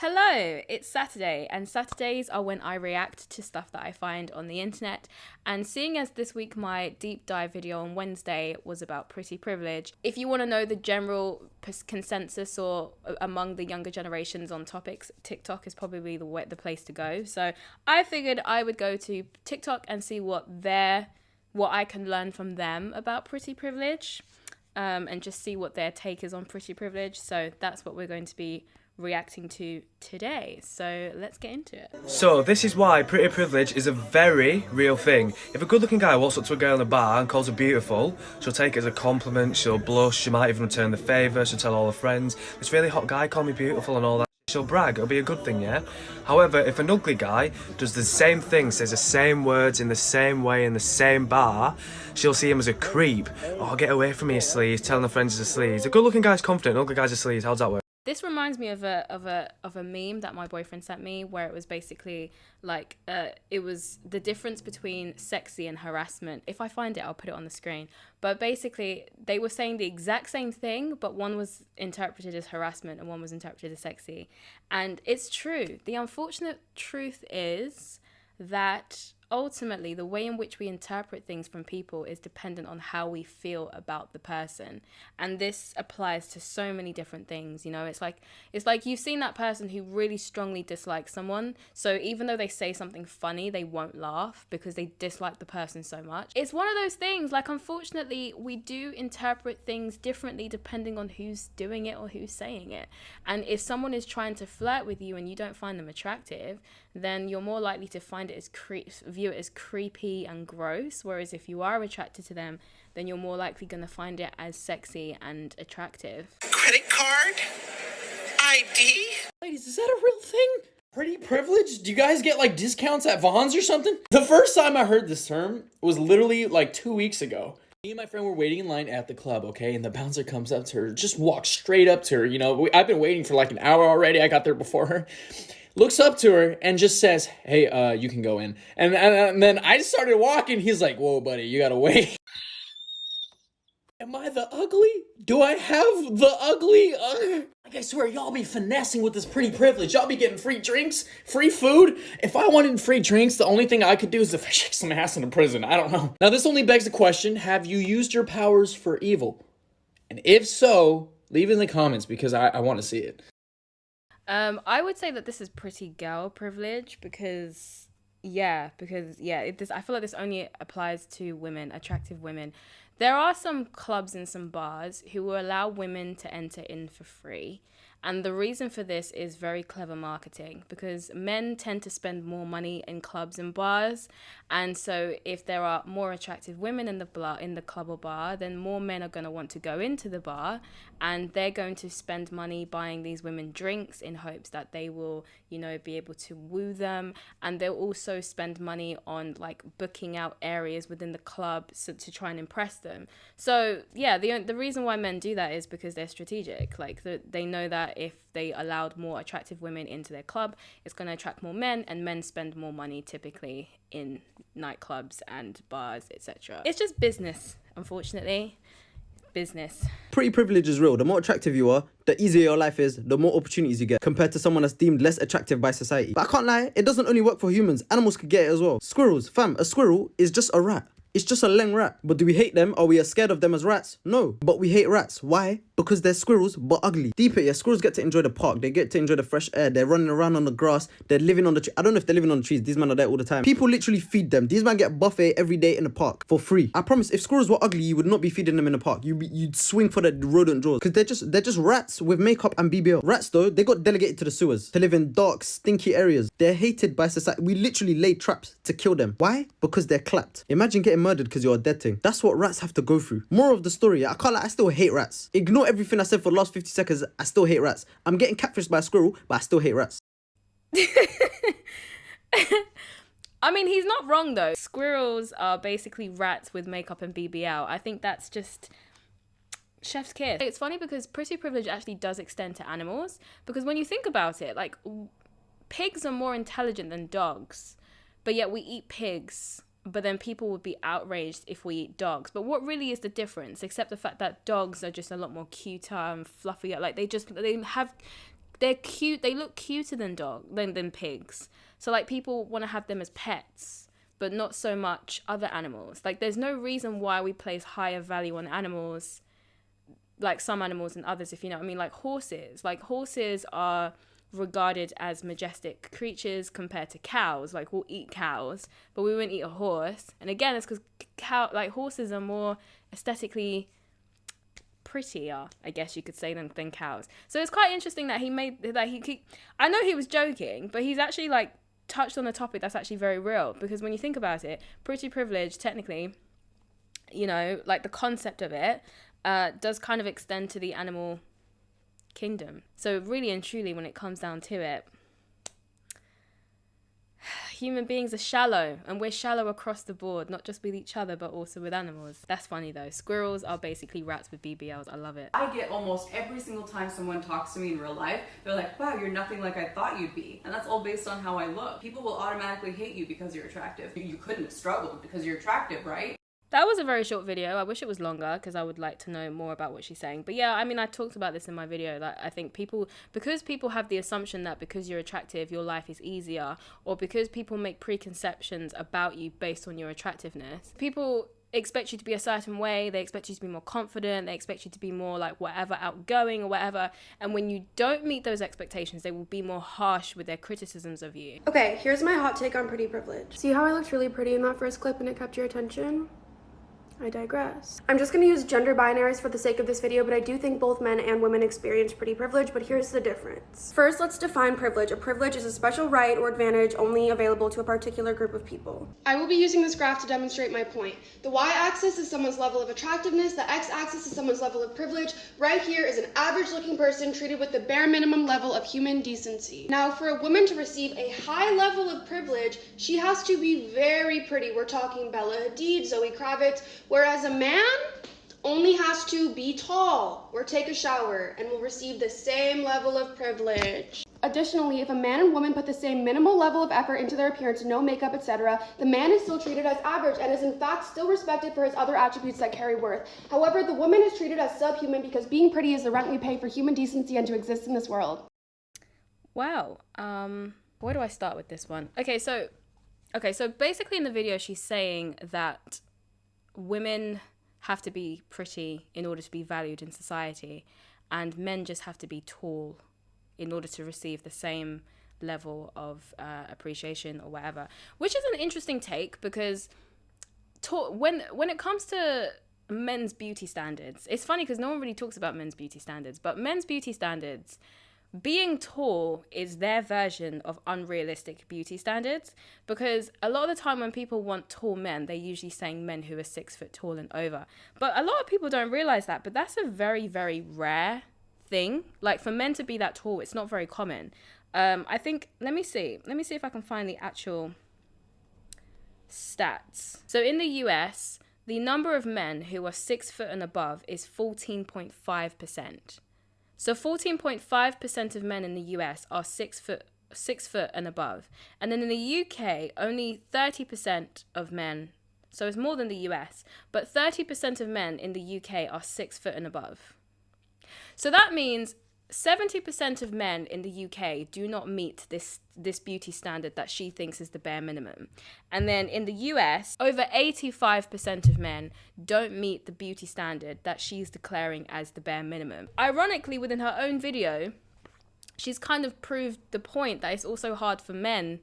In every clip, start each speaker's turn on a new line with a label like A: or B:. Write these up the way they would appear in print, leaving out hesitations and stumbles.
A: Hello, it's Saturday, and Saturdays are when I react to stuff that I find on the internet. And seeing as this week my deep dive video on Wednesday was about pretty privilege, if you want to know the general consensus or among the younger generations on topics, TikTok is probably the place to go. So I figured I would go to TikTok and see what I can learn from them about pretty privilege, and just see what their take is on pretty privilege. So that's what we're going to be reacting to today. So let's get into it.
B: So this is why pretty privilege is a very real thing. If a good looking guy walks up to a girl in a bar and calls her beautiful, she'll take it as a compliment, she'll blush, she might even return the favour, she'll tell all her friends, this really hot guy called me beautiful and all that. She'll brag, it'll be a good thing, yeah? However, if an ugly guy does the same thing, says the same words in the same way in the same bar, she'll see him as a creep. Oh, get away from me, you sleaze, telling her friends he's a sleaze. A good looking guy's confident, an ugly guy's a sleaze, how's that work?
A: This reminds me of a meme that my boyfriend sent me, where it was basically like it was the difference between sexy and harassment. If I find it, I'll put it on the screen. But basically, they were saying the exact same thing, but one was interpreted as harassment and one was interpreted as sexy. And it's true. The unfortunate truth is that ultimately the way in which we interpret things from people is dependent on how we feel about the person, and this applies to so many different things. It's like you've seen that person who really strongly dislikes someone, so even though they say something funny, they won't laugh because they dislike the person so much. It's one of those things, like, unfortunately we do interpret things differently depending on who's doing it or who's saying it. And if someone is trying to flirt with you and you don't find them attractive, then you're more likely to find it as view it as creepy and gross. Whereas if you are attracted to them, then you're more likely going to find it as sexy and attractive.
C: Credit card? ID?
D: Ladies, is that a real thing? Pretty privilege? Do you guys get like discounts at Vons or something? The first time I heard this term was literally like 2 weeks ago. Me and my friend were waiting in line at the club, okay? And the bouncer comes up to her, just walks straight up to her. You know, I've been waiting for like an hour already. I got there before her. Looks up to her and just says, hey, you can go in. And then I started walking. He's like, whoa, buddy, you gotta wait. Am I the ugly? Do I have the ugly? Like, I swear, y'all be finessing with this pretty privilege. Y'all be getting free drinks, free food. If I wanted free drinks, the only thing I could do is if I shake some ass in a prison. I don't know. Now, this only begs the question, have you used your powers for evil? And if so, leave it in the comments because I want to see it.
A: I would say that this is pretty girl privilege because I feel like this only applies to women, attractive women. There are some clubs and some bars who will allow women to enter in for free. And the reason for this is very clever marketing, because men tend to spend more money in clubs and bars. And so if there are more attractive women in the club or bar, then more men are going to want to go into the bar, and they're going to spend money buying these women drinks in hopes that they will, be able to woo them. And they'll also spend money on like booking out areas within the club to try and impress them. So yeah, the reason why men do that is because they're strategic. Like they know that if they allowed more attractive women into their club, it's going to attract more men, and men spend more money typically in nightclubs and bars, etc. It's just business, unfortunately. Business.
E: Pretty privilege is real. The more attractive you are, the easier your life is, the more opportunities you get compared to someone that's deemed less attractive by society. But I can't lie, it doesn't only work for humans, animals could get it as well. Squirrels, fam, a squirrel is just a rat. It's just a leng rat. But do we hate them? Are we as scared of them as rats? No. But we hate rats. Why? Because they're squirrels, but ugly. Deep it, yeah, squirrels get to enjoy the park. They get to enjoy the fresh air. They're running around on the grass. They're living on the tree. I don't know if they're living on the trees. These men are there all the time. People literally feed them. These men get buffet every day in the park for free. I promise, if squirrels were ugly, you would not be feeding them in the park. You'd swing for the rodent jaws. Because they're just rats with makeup and BBL. Rats though, they got delegated to the sewers to live in dark, stinky areas. They're hated by society. We literally lay traps to kill them. Why? Because they're clapped. Imagine getting murdered because you're a dead thing. That's what rats have to go through. Moral of the story, I can't lie, I still hate rats. Ignore everything I said for the last 50 seconds, I still hate rats. I'm getting catfished by a squirrel, but I still hate rats.
A: I mean, he's not wrong though. Squirrels are basically rats with makeup and BBL. I think that's just chef's kiss. It's funny because pretty privilege actually does extend to animals, because when you think about it, like, pigs are more intelligent than dogs, but yet we eat pigs. But then people would be outraged if we eat dogs. But what really is the difference, except the fact that dogs are just a lot more cuter and fluffier? Like, they have they're cute. They look cuter than than pigs. So like people want to have them as pets, but not so much other animals. Like there's no reason why we place higher value on animals, like some animals and others, if you know what I mean. Like horses. Like horses are regarded as majestic creatures compared to cows. Like we'll eat cows, but we wouldn't eat a horse. And again, it's because horses are more aesthetically prettier, I guess you could say, than cows. So it's quite interesting that I know he was joking, but he's actually like touched on a topic that's actually very real, because when you think about it, pretty privilege, technically, you know, like the concept of it does kind of extend to the animal kingdom. So really and truly, when it comes down to it, human beings are shallow, and we're shallow across the board, not just with each other, but also with animals. That's funny though. Squirrels are basically rats with BBLs. I love it.
F: I get almost every single time someone talks to me in real life, they're like, wow, you're nothing like I thought you'd be. And that's all based on how I look. People will automatically hate you because you're attractive. You couldn't have struggled because you're attractive, right?
A: That was a very short video. I wish it was longer because I would like to know more about what she's saying. But yeah, I mean, I talked about this in my video. That I think because people have the assumption that because you're attractive, your life is easier, or because people make preconceptions about you based on your attractiveness, people expect you to be a certain way. They expect you to be more confident. They expect you to be more like whatever, outgoing or whatever. And when you don't meet those expectations, they will be more harsh with their criticisms of you.
G: Okay, here's my hot take on pretty privilege. See how I looked really pretty in that first clip and it kept your attention? I digress. I'm just going to use gender binaries for the sake of this video, but I do think both men and women experience pretty privilege, but here's the difference. First, let's define privilege. A privilege is a special right or advantage only available to a particular group of people. I will be using this graph to demonstrate my point. The y-axis is someone's level of attractiveness, the x-axis is someone's level of privilege. Right here is an average-looking person treated with the bare minimum level of human decency. Now, for a woman to receive a high level of privilege, she has to be very pretty. We're talking Bella Hadid, Zoe Kravitz, whereas a man only has to be tall or take a shower and will receive the same level of privilege. Additionally, if a man and woman put the same minimal level of effort into their appearance, no makeup, etc., the man is still treated as average and is in fact still respected for his other attributes that carry worth. However, the woman is treated as subhuman because being pretty is the rent we pay for human decency and to exist in this world.
A: Wow. Where do I start with this one? Okay, so basically in the video she's saying that women have to be pretty in order to be valued in society, and men just have to be tall in order to receive the same level of appreciation or whatever, which is an interesting take, because when it comes to men's beauty standards, it's funny because no one really talks about men's beauty standards, but men's beauty standards, being tall is their version of unrealistic beauty standards, because a lot of the time when people want tall men, they're usually saying men who are 6 foot tall and over. But a lot of people don't realize that, but that's a very, very rare thing. Like for men to be that tall, it's not very common. I think, let me see if I can find the actual stats. So in the US, the number of men who are 6 foot and above is 14.5%. So 14.5% of men in the US are 6 foot and above. And then in the UK, only 30% of men, so it's more than the US, but 30% of men in the UK are 6 foot and above. So that means 70% of men in the UK do not meet this beauty standard that she thinks is the bare minimum. And then in the US, over 85% of men don't meet the beauty standard that she's declaring as the bare minimum. Ironically, within her own video, she's kind of proved the point that it's also hard for men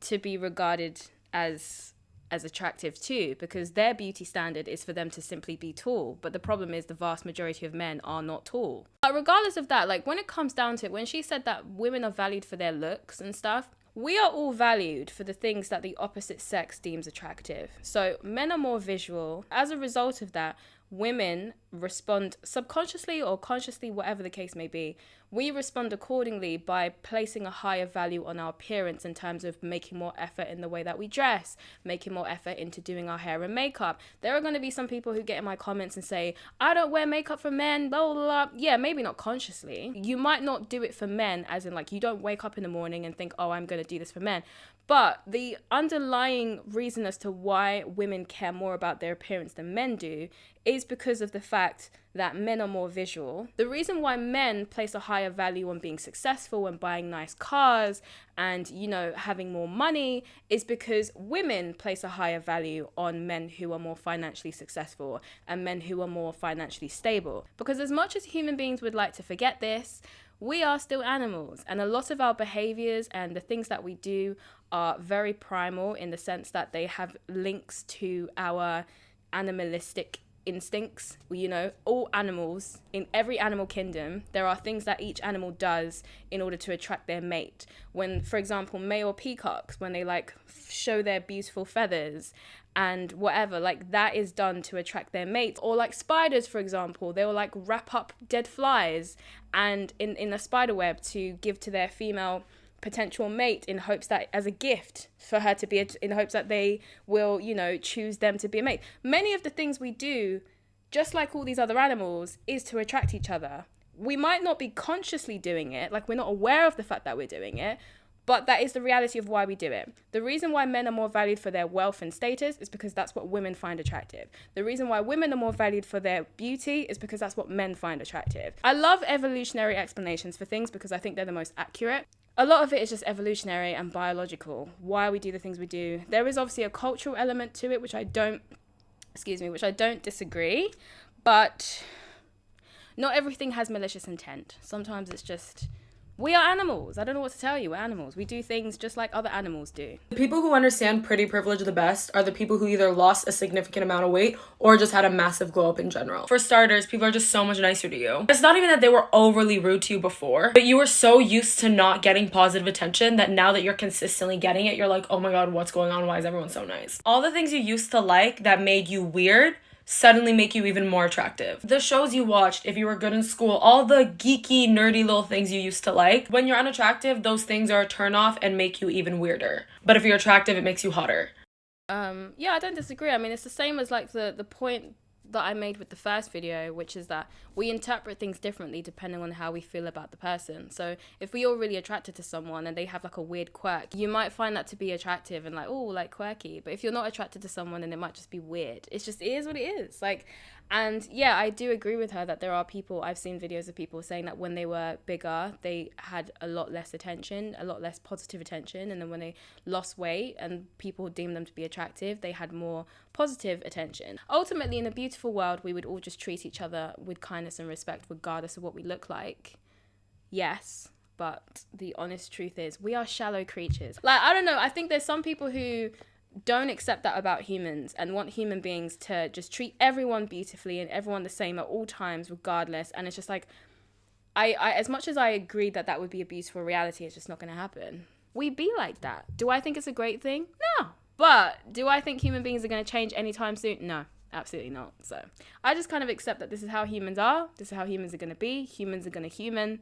A: to be regarded as attractive too, because their beauty standard is for them to simply be tall. But the problem is the vast majority of men are not tall. But regardless of that, like when it comes down to it, when she said that women are valued for their looks and stuff, we are all valued for the things that the opposite sex deems attractive. So men are more visual. As a result of that, women respond subconsciously or consciously, whatever the case may be. We respond accordingly by placing a higher value on our appearance in terms of making more effort in the way that we dress, making more effort into doing our hair and makeup. There are going to be some people who get in my comments and say, I don't wear makeup for men, blah, blah, blah. Yeah, maybe not consciously. You might not do it for men, as in like you don't wake up in the morning and think, oh, I'm going to do this for men. But the underlying reason as to why women care more about their appearance than men do is because of the fact that men are more visual. The reason why men place a higher value on being successful and buying nice cars and, you know, having more money is because women place a higher value on men who are more financially successful and men who are more financially stable. Because as much as human beings would like to forget this, we are still animals, and a lot of our behaviors and the things that we do are very primal in the sense that they have links to our animalistic instincts. You know, all animals, in every animal kingdom, there are things that each animal does in order to attract their mate. When, for example, male peacocks, when they like show their beautiful feathers and whatever, like that is done to attract their mate. Or like spiders, for example, they will like wrap up dead flies and in a spider web to give to their female potential mate in hopes that as a gift for her to be in hopes that they will, you know, choose them to be a mate. Many of the things we do, just like all these other animals, is to attract each other. We might not be consciously doing it, like we're not aware of the fact that we're doing it, but that is the reality of why we do it. The reason why men are more valued for their wealth and status is because that's what women find attractive. The reason why women are more valued for their beauty is because that's what men find attractive. I love evolutionary explanations for things because I think they're the most accurate. A lot of it is just evolutionary and biological, why we do the things we do. There is obviously a cultural element to it, which I don't disagree, but not everything has malicious intent. Sometimes it's just, we are animals. I don't know what to tell you. We're animals. We do things just like other animals do.
H: The people who understand pretty privilege the best are the people who either lost a significant amount of weight or just had a massive glow up in general. For starters, people are just so much nicer to you. It's not even that they were overly rude to you before, but you were so used to not getting positive attention that now that you're consistently getting it, you're like, oh my god, what's going on? Why is everyone so nice? All the things you used to like that made you weird suddenly make you even more attractive. The shows you watched, if you were good in school, all the geeky, nerdy little things you used to like, when you're unattractive, those things are a turnoff and make you even weirder. But if you're attractive, it makes you hotter.
A: Yeah, I don't disagree. I mean, it's the same as like the point that I made with the first video, which is that we interpret things differently depending on how we feel about the person. So if we all really attracted to someone and they have like a weird quirk, you might find that to be attractive and like, oh, like quirky. But if you're not attracted to someone, then it might just be weird. It is what it is. Like, and yeah, I do agree with her that there are people, I've seen videos of people saying that when they were bigger, they had a lot less attention, a lot less positive attention. And then when they lost weight and people deemed them to be attractive, they had more positive attention. Ultimately, in a beautiful world, we would all just treat each other with kindness and respect, regardless of what we look like. Yes, but the honest truth is we are shallow creatures. Like, I don't know, I think there's some people who don't accept that about humans and want human beings to just treat everyone beautifully and everyone the same at all times, regardless. And it's just like, I as much as I agree that that would be a beautiful reality, it's just not going to happen. We be like that. Do I think it's a great thing? No. But do I think human beings are going to change anytime soon? No, absolutely not. So I just kind of accept that this is how humans are. This is how humans are going to be. Humans are going to human.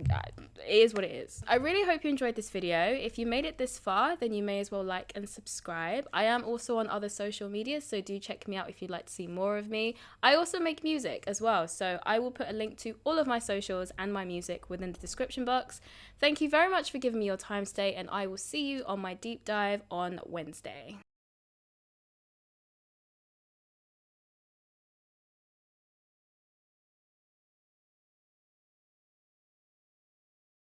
A: It is what it is. I really hope you enjoyed this video. If you made it this far, then you may as well like and subscribe. I am also on other social media, so do check me out if you'd like to see more of me. I also make music as well, so I will put a link to all of my socials and my music within the description box. Thank you very much for giving me your time today, and I will see you on my deep dive on Wednesday.